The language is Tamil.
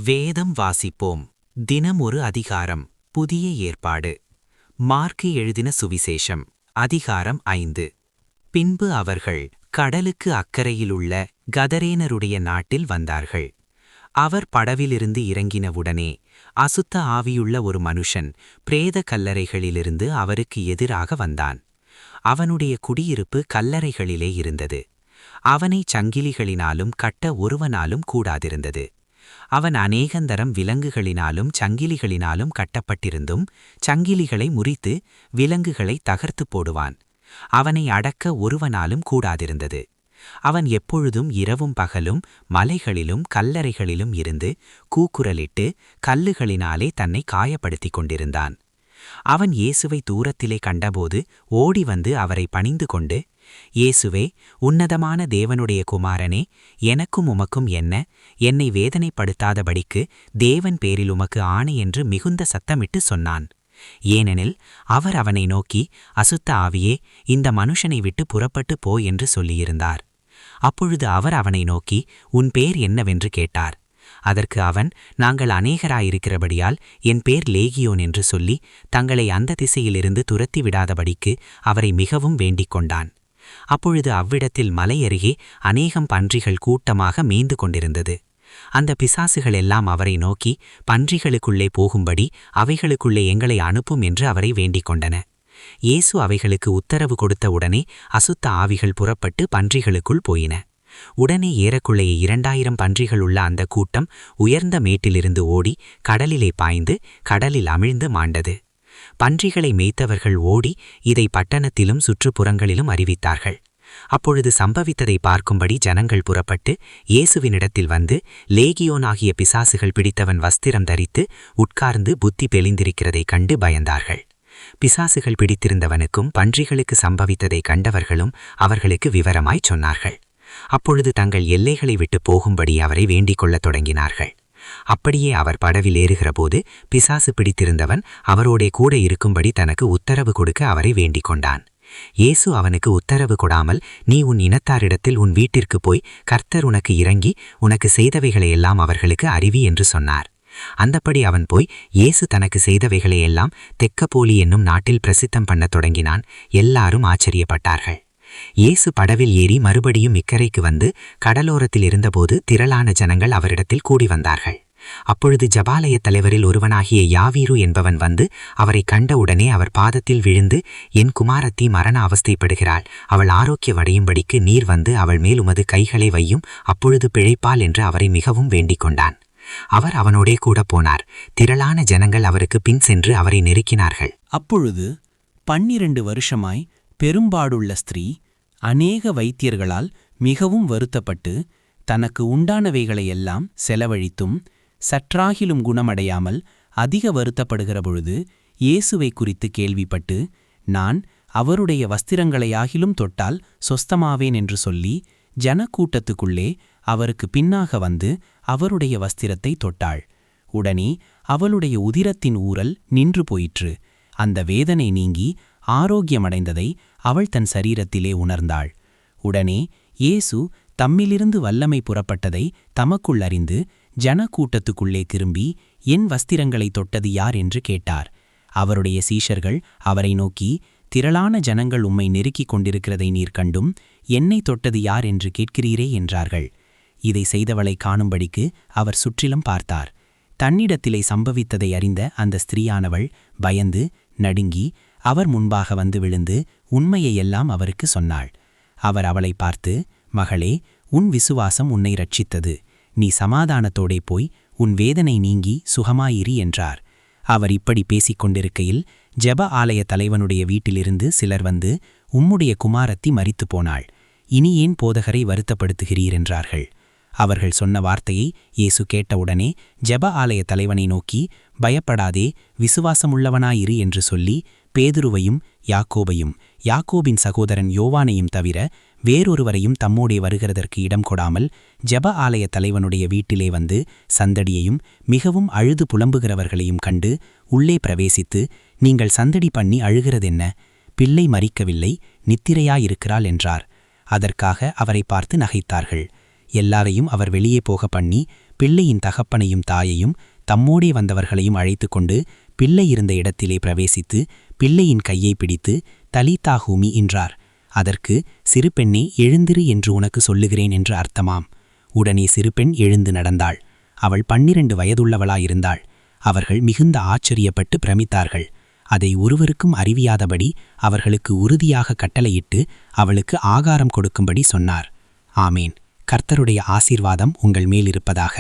வேதம் வாசிப்போம். தினம் ஒரு அதிகாரம். புதிய ஏற்பாடு. மார்க்கு எழுதின சுவிசேஷம். அதிகாரம் 5. பின்பு அவர்கள் கடலுக்கு அக்கரையிலுள்ள கதரேனருடைய நாட்டில் வந்தார்கள். அவர் படவிலிருந்து இறங்கினவுடனே அசுத்த ஆவியுள்ள ஒரு மனுஷன் பிரேத கல்லறைகளிலிருந்து அவருக்கு எதிராக வந்தான். அவனுடைய குடியிருப்பு கல்லறைகளிலே இருந்தது. அவனைச் சங்கிலிகளினாலும் கட்ட ஒருவனாலும் கூடாதிருந்தது. அவன் அநேகந்தரம் விலங்குகளினாலும் சங்கிலிகளினாலும் கட்டப்பட்டிருந்தும் சங்கிலிகளை முறித்து விலங்குகளை தகர்த்து போடுவான். அவனை அடக்க ஒருவனாலும் கூடாதிருந்தது. அவன் எப்பொழுதும் இரவும் பகலும் மலைகளிலும் கல்லறைகளிலும் இருந்து கூக்குரலிட்டு கல்லுகளினாலே தன்னை காயப்படுத்திக் கொண்டிருந்தான். அவன் இயேசுவை தூரத்திலே கண்டபோது ஓடி வந்து அவரை பணிந்து கொண்டு, இயேசுவே, உன்னதமான தேவனுடைய குமாரனே, எனக்கும் உமக்கும் என்ன? என்னை வேதனைப்படுத்தாதபடிக்கு தேவன் பேரில் உமக்கு ஆணை என்று மிகுந்த சத்தமிட்டு சொன்னான். ஏனெனில் அவர் அவனை நோக்கி, அசுத்த ஆவியே, இந்த மனுஷனை விட்டு புறப்பட்டு போ என்று சொல்லியிருந்தார். அப்பொழுது அவர் அவனை நோக்கி, உன் பேர் என்னவென்று கேட்டார். அதற்கு அவன், நாங்கள் அநேகராயிருக்கிறபடியால் என் பேர் லேகியோன் என்று சொல்லி தங்களை அந்த திசையிலிருந்து துரத்தி விடாதபடிக்கு அவரை மிகவும் வேண்டிக் கொண்டான். அப்பொழுது அவ்விடத்தில் மலை அருகே அநேகம் பன்றிகள் கூட்டமாக மேய்ந்து கொண்டிருந்தது. அந்த பிசாசுகள் எல்லாம் அவரை நோக்கி, பன்றிகளுக்குள்ளே போகும்படி அவைகளுக்குள்ளே எங்களை அனுப்பும் என்று அவரை வேண்டிக் கொண்டன. இயேசு அவைகளுக்கு உத்தரவு கொடுத்த உடனே அசுத்த ஆவிகள் புறப்பட்டு பன்றிகளுக்குள் போயின. உடனே ஏறக்குள்ளைய 2000 பன்றிகள் உள்ள அந்த கூட்டம் உயர்ந்த மேட்டிலிருந்து ஓடி கடலிலே பாய்ந்து கடலில் அமிழ்ந்து மாண்டது. பன்றிகளை மேய்த்தவர்கள் ஓடி இதை பட்டணத்திலும் சுற்றுப்புறங்களிலும் அறிவித்தார்கள். அப்பொழுது சம்பவித்ததை பார்க்கும்படி ஜனங்கள் புறப்பட்டு இயேசுவினிடத்தில் வந்து, லேகியோனாகிய பிசாசுகள் பிடித்தவன் வஸ்திரம் தரித்து உட்கார்ந்து புத்தி தெளிந்திருக்கிறதைக் கண்டு பயந்தார்கள். பிசாசுகள் பிடித்திருந்தவனுக்கும் பன்றிகளுக்கு சம்பவித்ததை கண்டவர்களும் அவர்களுக்கு விவரமாய்ச் சொன்னார்கள். அப்பொழுது தங்கள் எல்லைகளை விட்டு போகும்படி அவரை வேண்டிக் கொள்ளத் தொடங்கினார்கள். அப்படியே அவர் படவில் ஏறுகிறபோது பிசாசு பிடித்திருந்தவன் அவரோடே கூட இருக்கும்படி தனக்கு உத்தரவு கொடுக்க அவரை வேண்டிக் கொண்டான். இயேசு அவனுக்கு உத்தரவு கொடாமல், நீ உன் இனத்தாரிடத்தில் உன் வீட்டிற்கு போய் கர்த்தர் உனக்கு இறங்கி உனக்கு செய்தவைகளையெல்லாம் அவர்களுக்கு அறிவி என்று சொன்னார். அந்தப்படி அவன் போய் இயேசு தனக்கு செய்தவைகளையெல்லாம் தெக்கப்போலி என்னும் நாட்டில் பிரசித்தம் பண்ணத் தொடங்கினான். எல்லாரும் ஆச்சரியப்பட்டார்கள். இயேசு படவில் ஏறி மறுபடியும் இக்கரைக்கு வந்து கடலோரத்தில் இருந்தபோது திரளான ஜனங்கள் அவரிடத்தில் கூடி வந்தார்கள். அப்பொழுது ஜபாலய தலைவரில் ஒருவனாகிய யாவீரு என்பவன் வந்து அவரை கண்டவுடனே அவர் பாதத்தில் விழுந்து, என் குமாரத்தி மரண அவஸ்தைப்படுகிறாள், அவள் ஆரோக்கியமடையும்படிக்கு நீர் வந்து அவள் மேல் உமது கைகளை வையும், அப்பொழுது பிழைப்பாள் என்று அவரை மிகவும் வேண்டிக் கொண்டான். அவர் அவனோடே கூட போனார். திரளான ஜனங்கள் அவருக்கு பின் சென்று அவரை நெருக்கினார்கள். அப்பொழுது 12 வருஷமாய் பெரும்பாடுள்ள ஸ்திரீ அநேக வைத்தியர்களால் மிகவும் வருத்தப்பட்டு தனக்கு உண்டானவைகளையெல்லாம் செலவழித்தும் சற்றாகிலும் குணமடையாமல் அதிக வருத்தப்படுகிற பொழுது இயேசுவை குறித்து கேள்விப்பட்டு, நான் அவருடைய வஸ்திரங்களையாகிலும் தொட்டால் சொஸ்தமாவேன் என்று சொல்லி ஜனக்கூட்டத்துக்குள்ளே அவருக்கு பின்னாக வந்து அவருடைய வஸ்திரத்தை தொட்டாள். உடனே அவளுடைய உதிரத்தின் ஊறல் நின்று போயிற்று. அந்த வேதனை நீங்கி ஆரோக்கியமடைந்ததை அவள் தன் சரீரத்திலே உணர்ந்தாள். உடனே இயேசு தம்மிலிருந்து வல்லமை புறப்பட்டதை தமக்குள் அறிந்து ஜனக்கூட்டத்துக்குள்ளே திரும்பி, என் வஸ்திரங்களை தொட்டது யார் என்று கேட்டார். அவருடைய சீஷர்கள் அவரை நோக்கி, திரளான ஜனங்கள் உம்மை நெருக்கிக் கொண்டிருக்கிறதை நீர் கண்டும் என்னை தொட்டது யார் என்று கேட்கிறீரே என்றார்கள். இதை செய்தவளை காணும்படிக்கு அவர் சுற்றிலும் பார்த்தார். தன்னிடத்திலே சம்பவித்ததை அறிந்த அந்த ஸ்திரீயானவள் பயந்து நடுங்கி அவர் முன்பாக வந்து விழுந்து உண்மையையெல்லாம் அவருக்கு சொன்னாள். அவர் அவளை பார்த்து, மகளே, உன் விசுவாசம் உன்னை ரட்சித்தது, நீ சமாதானத்தோடே போய் உன் வேதனை நீங்கி சுகமாயிரி என்றார். அவர் இப்படி பேசிக் கொண்டிருக்கையில் ஜெப ஆலய தலைவனுடைய வீட்டிலிருந்து சிலர் வந்து, உம்முடைய குமாரத்தி மரித்து போனாள், இனி ஏன் போதகரை வருத்தப்படுத்துகிறீர் என்றார்கள். அவர்கள் சொன்ன வார்த்தையை இயேசு கேட்டவுடனே ஜெப ஆலய தலைவனை நோக்கி, பயப்படாதே, விசுவாசமுள்ளவனாயிரு என்று சொல்லி பேதுருவையும் யாக்கோபையும் யாக்கோபின் சகோதரன் யோவானையும் தவிர வேறொருவரையும் தம்மோடே வருகிறதற்கு இடம் கொடாமல் ஜெப ஆலய தலைவனுடைய வீட்டிலே வந்து சந்தடியையும் மிகவும் அழுது புலம்புகிறவர்களையும் கண்டு உள்ளே பிரவேசித்து, நீங்கள் சந்தடி பண்ணி அழுகிறதென்ன? பிள்ளை மரிக்கவில்லை, நித்திரையாயிருக்கிறாள் என்றார். அதற்காக அவரை பார்த்து நகைத்தார்கள். எல்லாரையும் அவர் வெளியே போக பண்ணி பிள்ளையின் தகப்பனையும் தாயையும் தம்மோடே வந்தவர்களையும் அழைத்து கொண்டு பிள்ளை இருந்த இடத்திலே பிரவேசித்து பிள்ளையின் கையை பிடித்து தலீதாகூமி என்றார். அதற்கு, சிறு பெண்ணே, எழுந்திரு என்று உனக்கு சொல்லுகிறேன் என்று அர்த்தமாம். உடனே சிறுபெண் எழுந்து நடந்தாள். அவள் 12 வயதுள்ளவளாயிருந்தாள். அவர்கள் மிகுந்த ஆச்சரியப்பட்டு பிரமித்தார்கள். அதை ஒருவருக்கும் அறிவியாதபடி அவர்களுக்கு உறுதியாக கட்டளையிட்டு அவளுக்கு ஆகாரம் கொடுக்கும்படி சொன்னார். ஆமேன். கர்த்தருடைய ஆசீர்வாதம் உங்கள் மேலிருப்பதாக.